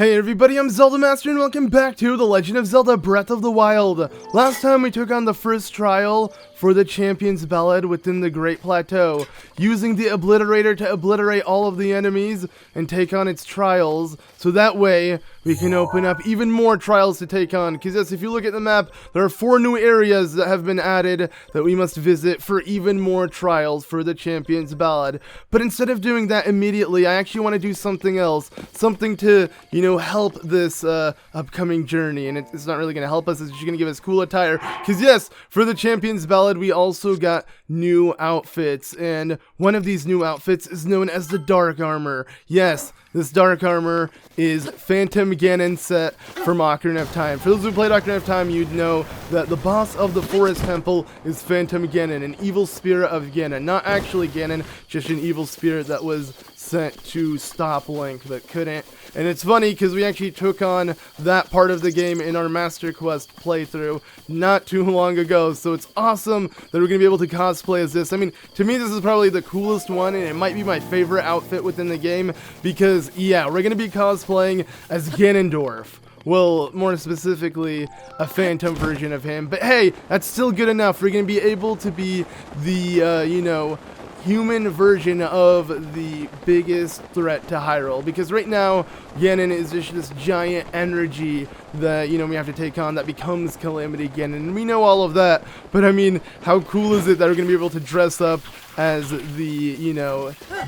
Hey everybody, I'm ZeldaMaster and welcome back to The Legend of Zelda Breath of the Wild. Last time we took on the first trial for the Champions Ballad within the Great Plateau, using the Obliterator to obliterate all of the enemies and take on its trials, so that way we can open up even more trials to take on. Because yes, if you look at the map, there are 4 new areas that have been added that we must visit for even more trials for the Champions Ballad. But instead of doing that immediately, I actually want to do something else, something to, help this upcoming journey. And it's not really going to help us, it's just going to give us cool attire. Because yes, for the Champions Ballad, we also got new outfits, and one of these new outfits is known as the Dark Armor. Yes, this Dark Armor is Phantom Ganon set from Ocarina of Time. For those who played Ocarina of Time, you'd know that the boss of the Forest Temple is Phantom Ganon, an evil spirit of Ganon. Not actually Ganon, just an evil spirit that was sent to stop Link, but couldn't. And it's funny because we actually took on that part of the game in our Master Quest playthrough not too long ago, so it's awesome that we're going to be able to cosplay as this. I mean, to me this is probably the coolest one, and it might be my favorite outfit within the game, because yeah, we're going to be cosplaying as Ganondorf. Well, more specifically, a phantom version of him, but hey, that's still good enough. We're going to be able to be the, human version of the biggest threat to Hyrule, because right now Ganon is just this giant energy that we have to take on that becomes Calamity Ganon, and we know all of that, but I mean, how cool is it that we're gonna be able to dress up as the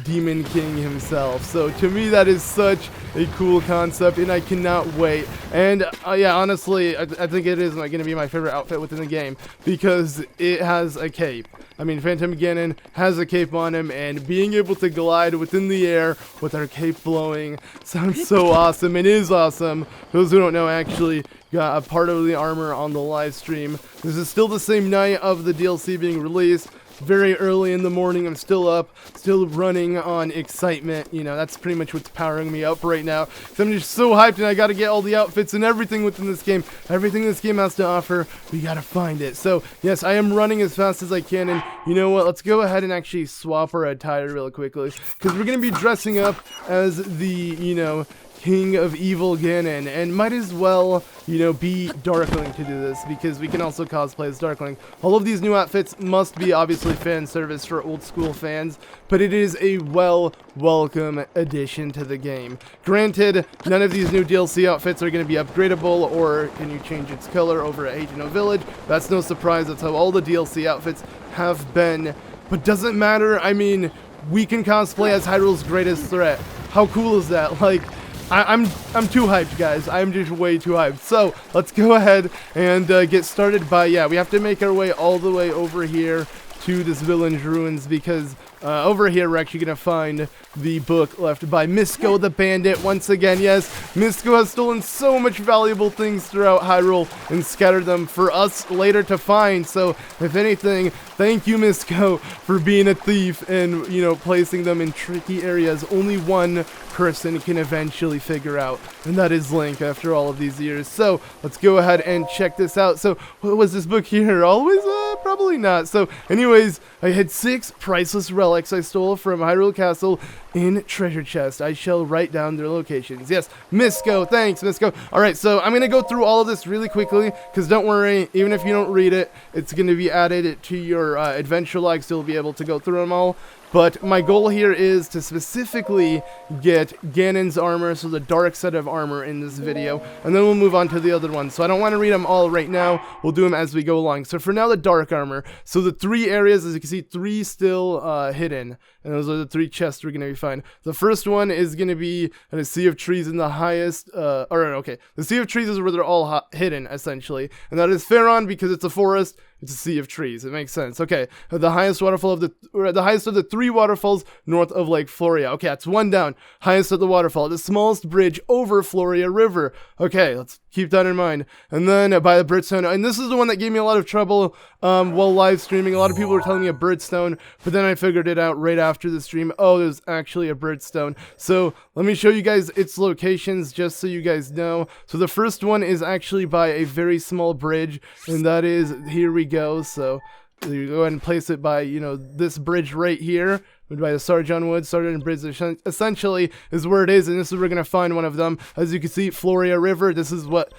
Demon King himself? So to me that is such a cool concept, and I cannot wait. And yeah, honestly, I think it is gonna be my favorite outfit within the game, because it has a cape. I mean, Phantom Ganon has a cape on him, and being able to glide within the air with our cape blowing sounds so awesome. It is awesome. Those who don't know, I actually got a part of the armor on the live stream. This is still the same night of the DLC being released. Very early in the morning, I'm still up, still running on excitement. That's pretty much what's powering me up right now. So I'm just so hyped, and I gotta get all the outfits and everything within this game. Everything this game has to offer, we gotta find it. So yes, I am running as fast as I can, and you know what, let's go ahead and actually swap our attire real quickly, because we're gonna be dressing up as the, King of Evil Ganon, and might as well, be Darkling to do this, because we can also cosplay as Darkling. All of these new outfits must be obviously fan service for old school fans, but it is a welcome addition to the game. Granted, none of these new DLC outfits are going to be upgradable, or can you change its color over at Agent Village. That's no surprise, that's how all the DLC outfits have been, but doesn't matter. I mean, we can cosplay as Hyrule's greatest threat. How cool is that? Like, I'm too hyped, guys. I'm just way too hyped. So let's go ahead and get started by, we have to make our way all the way over here to this village ruins, because over here we're actually going to find the book left by Misko the Bandit. Once again, yes, Misko has stolen so much valuable things throughout Hyrule and scattered them for us later to find. So if anything, thank you, Misko, for being a thief and, placing them in tricky areas only one person can eventually figure out, and that is Link after all of these years. So let's go ahead and check this out. So what was this book here? Always? Probably not. So anyways, I had 6 priceless relics I stole from Hyrule Castle in treasure chest. I shall write down their locations. Yes, Misko. Thanks, Misko. Alright, so I'm going to go through all of this really quickly, because don't worry, even if you don't read it, it's going to be added to your adventure log, so you'll be able to go through them all. But my goal here is to specifically get Ganon's armor, so the dark set of armor in this video, and then we'll move on to the other ones. So I don't want to read them all right now, we'll do them as we go along. So for now, the dark armor. So the 3 areas, as you can see, 3 still hidden, and those are the 3 chests we're going to be finding. The first one is going to be in a sea of trees in the highest, the sea of trees is where they're all hidden, essentially, and that is FARON, because it's a forest. It's a sea of trees. It makes sense. Okay, the highest waterfall of the highest of the 3 waterfalls north of Lake Floria. Okay, that's 1 down. Highest of the waterfall, the smallest bridge over Floria River. Okay, let's keep that in mind. And then by the Bridgestone, and this is the one that gave me a lot of trouble while live streaming. A lot of people were telling me a Bridgestone, but then I figured it out right after the stream. Oh, there's actually a Bridgestone. So let me show you guys its locations just so you guys know. So the first one is actually by a very small bridge, and that is, here we go. So you go ahead and place it by, this bridge right here. by the Sarjon Woods. Sarjon Bridge essentially is where it is, and this is where we're going to find one of them. As you can see, Floria River, this is what,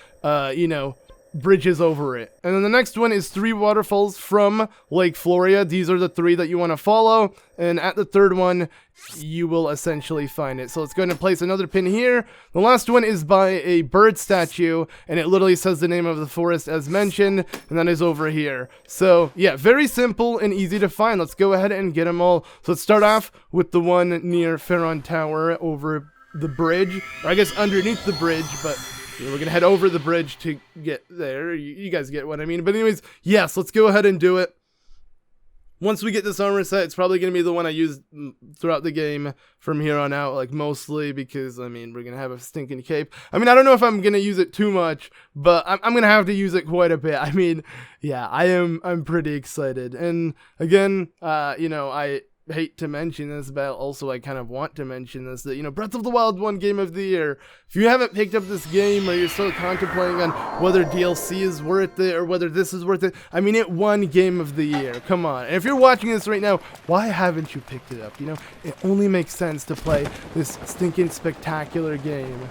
you know, bridges over it. And then the next one is 3 waterfalls from Lake Floria. These are the 3 that you want to follow, and at the 3rd one you will essentially find it. So let's go ahead and place another pin here. The last one is by a bird statue, and it literally says the name of the forest as mentioned, and that is over here. So yeah, very simple and easy to find. Let's go ahead and get them all. So let's start off with the one near FARON Tower over the bridge, or I guess underneath the bridge, but we're gonna head over the bridge to get there. You guys get what I mean. But anyways, yes, let's go ahead and do it. Once we get this armor set, it's probably gonna be the one I use throughout the game from here on out, like mostly because, I mean, we're gonna have a stinking cape. I mean, I don't know if I'm gonna use it too much, but I'm gonna have to use it quite a bit. I mean, yeah, I'm pretty excited. And again, you know, I hate to mention this, but also I kind of want to mention this, that, you know, Breath of the Wild won Game of the Year. If you haven't picked up this game, or you're still contemplating on whether DLC is worth it, or whether this is worth it, I mean, it won Game of the Year. Come on. And if you're watching this right now, why haven't you picked it up? You know, it only makes sense to play this stinking spectacular game.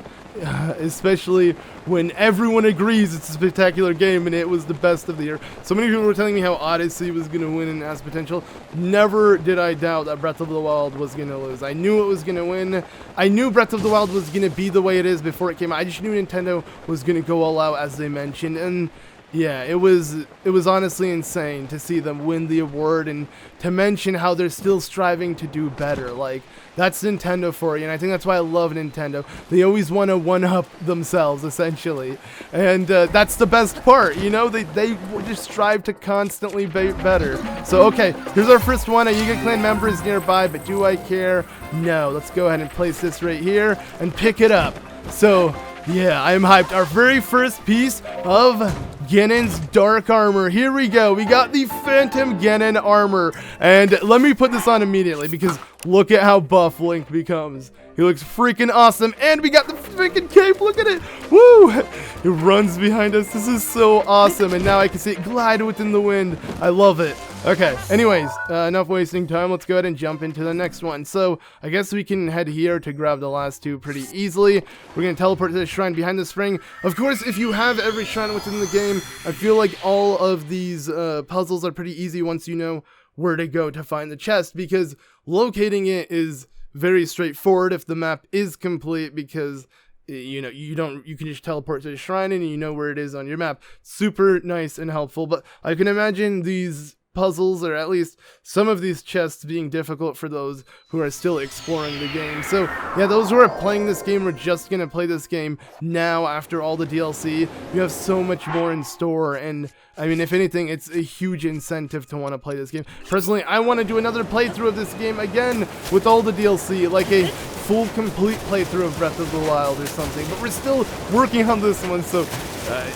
Especially when everyone agrees it's a spectacular game and it was the best of the year. So many people were telling me how Odyssey was going to win and has potential. Never did I doubt that Breath of the Wild was going to lose. I knew it was going to win. I knew Breath of the Wild was going to be the way it is before it came out. I just knew Nintendo was going to go all out, as they mentioned. And yeah, it was honestly insane to see them win the award, and to mention how they're still striving to do better. Like, that's Nintendo for you, and I think that's why I love Nintendo. They always want to one-up themselves, essentially, and that's the best part, you know? They just strive to constantly be better. So, okay, here's our first one. A Yiga Clan member is nearby, but do I care? No. Let's go ahead and place this right here and pick it up. So, yeah, I am hyped. Our very first piece of Ganon's Dark Armor. Here we go. We got the Phantom Ganon Armor. And let me put this on immediately, because look at how buff Link becomes. He looks freaking awesome. And we got the freaking cape. Look at it. Woo! It runs behind us. This is so awesome. And now I can see it glide within the wind. I love it. Okay, anyways, enough wasting time. Let's go ahead and jump into the next one. So, I guess we can head here to grab the last 2 pretty easily. We're going to teleport to the shrine behind the spring. Of course, if you have every shrine within the game, I feel like all of these puzzles are pretty easy once you know where to go to find the chest, because locating it is very straightforward if the map is complete, because you know, you can just teleport to the shrine and you know where it is on your map. Super nice and helpful. But I can imagine these puzzles, or at least some of these chests, being difficult for those who are still exploring the game. So yeah, those who are playing this game, are just gonna play this game now after all the DLC. You have so much more in store, and I mean, if anything, it's a huge incentive to want to play this game. Personally, I want to do another playthrough of this game again with all the DLC, like a full complete playthrough of Breath of the Wild or something, but we're still working on this one. So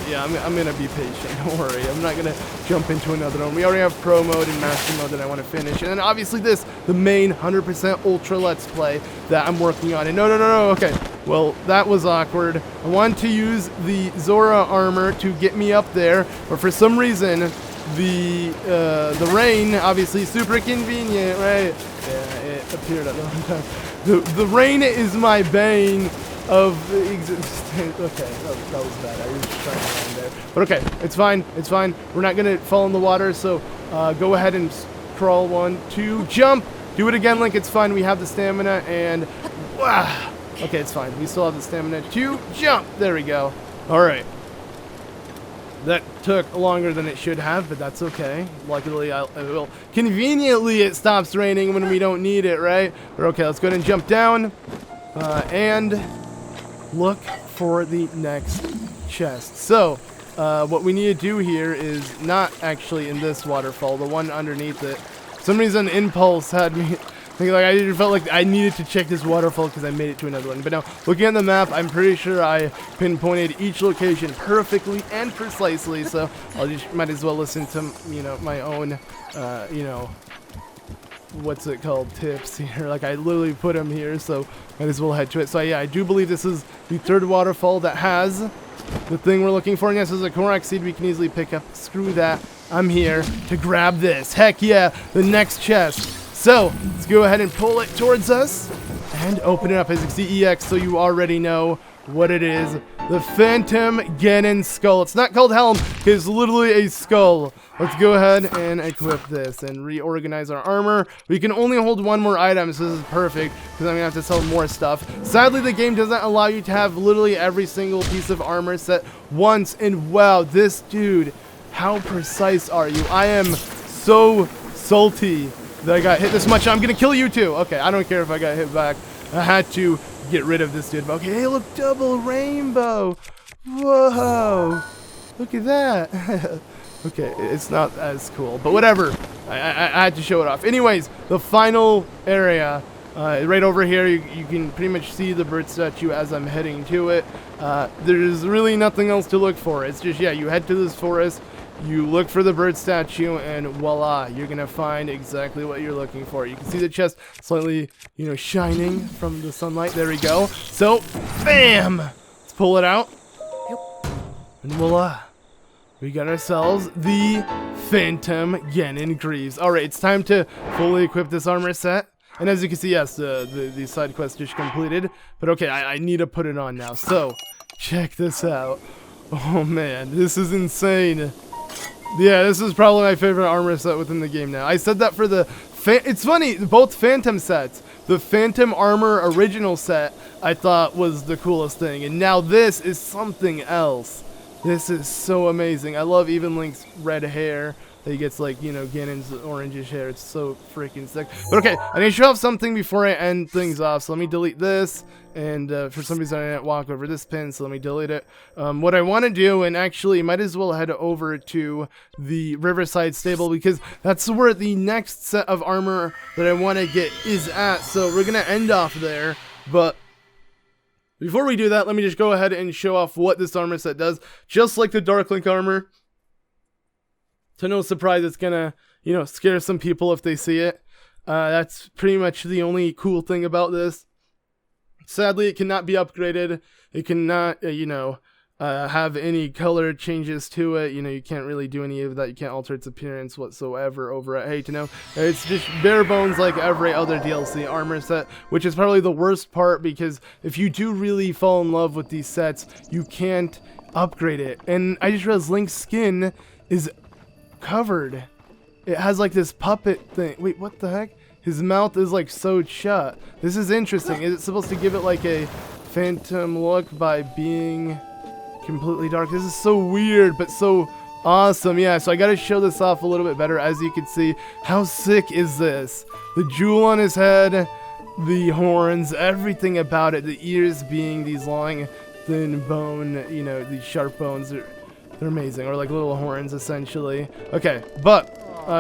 yeah, I'm gonna be patient, don't worry. I'm not gonna jump into another one. We already have Pro mode and Master mode that I want to finish, and then obviously this, the main 100% Ultra Let's Play that I'm working on. And no, okay, well, that was awkward. I wanted to use the Zora armor to get me up there, but for some reason, the rain, obviously super convenient, right? Yeah, it appeared at the wrong time. The rain is my bane of existence. Okay, that was bad. I was just trying to land there. But okay, it's fine. We're not gonna fall in the water, so go ahead and crawl. 1, 2, jump. Do it again, Link. It's fine. We have the stamina, and okay, it's fine. We still have the stamina to jump. There we go. All right. That took longer than it should have, but that's okay. Luckily, conveniently, it stops raining when we don't need it, right? But okay, let's go ahead and jump down and look for the next chest. So, what we need to do here is not actually in this waterfall, the one underneath it. For some reason, Impulse had me thinking, like, I felt like I needed to check this waterfall because I made it to another one. But now, looking at the map, I'm pretty sure I pinpointed each location perfectly and precisely. So I'll just might as well listen to, you know, my own, you know, what's it called, tips here. Like, I literally put them here, so might as well head to it. So yeah, I do believe this is the 3rd waterfall that has the thing we're looking for. And yes, there's a Korok Seed we can easily pick up. Screw that. I'm here to grab this. Heck yeah, the next chest. So let's go ahead and pull it towards us and open it up. As you can see, EX, so you already know what it is. The Phantom Ganon Skull. It's not called Helm, it's literally a skull. Let's go ahead and equip this and reorganize our armor. We can only hold one more item, so this is perfect because I'm gonna have to sell more stuff. Sadly, the game doesn't allow you to have literally every single piece of armor set once. And wow, this dude, how precise are you? I am so salty that I got hit this much. I'm gonna kill you too. Okay, I don't care if I got hit back. I had to get rid of this dude. Okay, hey, look, double rainbow. Whoa, look at that. Okay, it's not as cool, but whatever. I had to show it off. Anyways, the final area, right over here, you can pretty much see the bird statue as I'm heading to it. There's really nothing else to look for. It's just, yeah, you head to this forest, you look for the bird statue, and voila, you're gonna find exactly what you're looking for. You can see the chest slightly, you know, shining from the sunlight. There we go. So, bam! Let's pull it out. And voila. We got ourselves the Phantom Ganon Greaves. Alright, it's time to fully equip this armor set. And as you can see, yes, the side quest is completed. But okay, I need to put it on now. So, check this out. Oh man, this is insane. Yeah, this is probably my favorite armor set within the game now. I said that for the... It's funny, both Phantom sets. The Phantom Armor original set, I thought was the coolest thing. And now this is something else. This is so amazing. I love even Link's red hair. That he gets, like, you know, Ganon's orangish hair. It's so freaking sick. But okay, I need to show off something before I end things off. So let me delete this. And for some reason I didn't walk over this pin, so let me delete it. What I want to do, and actually might as well head over to the Riverside stable, because that's where the next set of armor that I want to get is at. So we're going to end off there. But before we do that, let me just go ahead and show off what this armor set does. Just like the Dark Link armor. To no surprise, it's gonna, you know, scare some people if they see it. That's pretty much the only cool thing about this. Sadly, it cannot be upgraded. It cannot, you know, have any color changes to it. You know, you can't really do any of that. You can't alter its appearance whatsoever over at Hate to Know. It's just bare bones like every other DLC armor set, which is probably the worst part, because if you do really fall in love with these sets, you can't upgrade it. And I just realized Link's skin is covered. It has like this puppet thing. Wait, what the heck? His mouth is like sewed shut. This is interesting. Is it supposed to give it like a phantom look by being completely dark? This is so weird, but so awesome. Yeah, so I gotta show this off a little bit better. As you can see, how sick is this? The jewel on his head, the horns, everything about it. The ears being these long, thin bone, you know, these sharp bones. They're amazing, or like little horns, essentially. Okay, but,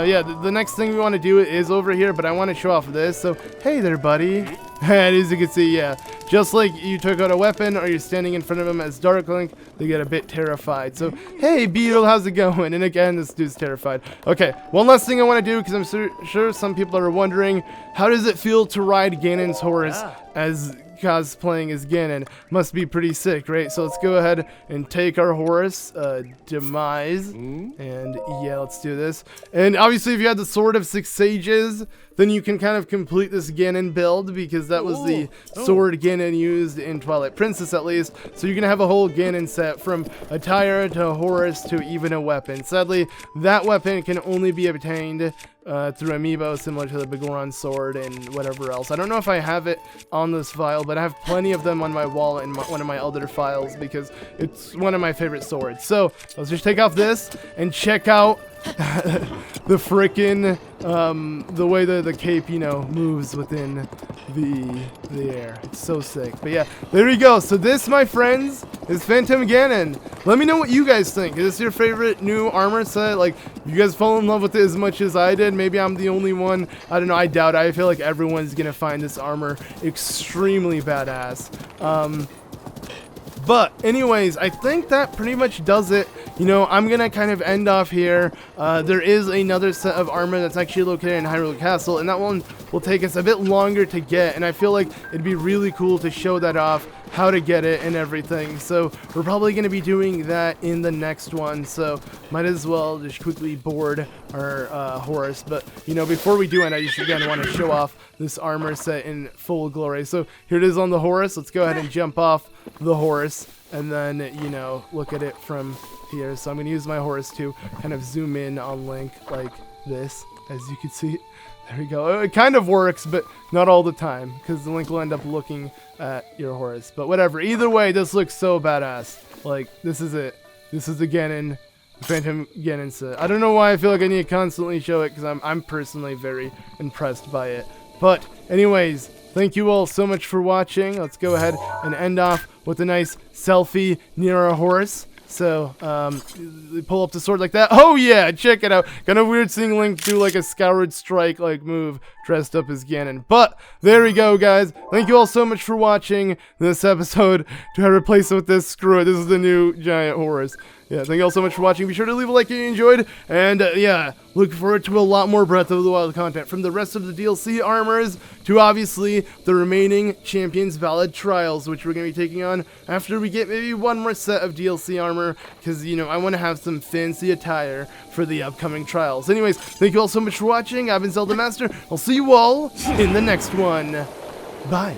yeah, the next thing we want to do is over here, but I want to show off this. So, hey there, buddy. And as you can see, yeah, just like you took out a weapon, or you're standing in front of them as Dark Link, they get a bit terrified. So, hey, Beetle, how's it going? And again, this dude's terrified. Okay, one last thing I want to do, because I'm sure some people are wondering, how does it feel to ride Ganon's horse as cosplaying as Ganon? Must be pretty sick, right? So let's go ahead and take our horse, Demise, and yeah, let's do this. And obviously, if you had the Sword of Six Sages, then you can kind of complete this Ganon build, because that was the sword Ganon used in Twilight Princess, at least. So you're gonna have a whole Ganon set, from attire to horse to even a weapon. Sadly, that weapon can only be obtained through amiibo, similar to the Bigoron sword and whatever else. I don't know if I have it on this file, but I have plenty of them on my wall in one of my other files, because it's one of my favorite swords. So let's just take off this and check out the frickin' the way the cape, you know, moves within the air. It's so sick. But yeah, there we go. So this, my friends, is Phantom Ganon. Let me know what you guys think. Is this your favorite new armor set? Like, you guys fall in love with it as much as I did? Maybe I'm the only one. I don't know. I doubt it. I feel like everyone's gonna find this armor extremely badass. But anyways, I think that pretty much does it. You know, I'm gonna kind of end off here. There is another set of armor that's actually located in Hyrule Castle, and that one will take us a bit longer to get, and I feel like it'd be really cool to show that off how to get it and everything. So we're probably going to be doing that in the next one. So might as well just quickly board our horse. But, you know, before we do it, I just again want to show off this armor set in full glory. So here it is on the horse. Let's go ahead and jump off the horse and then, you know, look at it from here. So I'm going to use my horse to kind of zoom in on Link like this, as you can see. There we go. It kind of works, but not all the time, because the Link will end up looking at your horse. But whatever. Either way, this looks so badass. Like, this is it. This is the Ganon, Phantom Ganon set. I don't know why I feel like I need to constantly show it, because I'm personally very impressed by it. But anyways, thank you all so much for watching. Let's go ahead and end off with a nice selfie near our horse. So, pull up the sword like that. Oh yeah, check it out. Kind of weird seeing Link do like a Scoured Strike like move dressed up as Ganon. But there we go, guys. Thank you all so much for watching this episode. Do I replace it with this? Screw it. This is the new giant horse. Yeah, thank you all so much for watching. Be sure to leave a like if you enjoyed. And yeah, look forward to a lot more Breath of the Wild content from the rest of the DLC armors to obviously the remaining Champions Ballad trials, which we're going to be taking on after we get maybe one more set of DLC armor, because, you know, I want to have some fancy attire for the upcoming trials. Anyways, thank you all so much for watching. I've been ZeldaMaster. I'll see you all in the next one. Bye.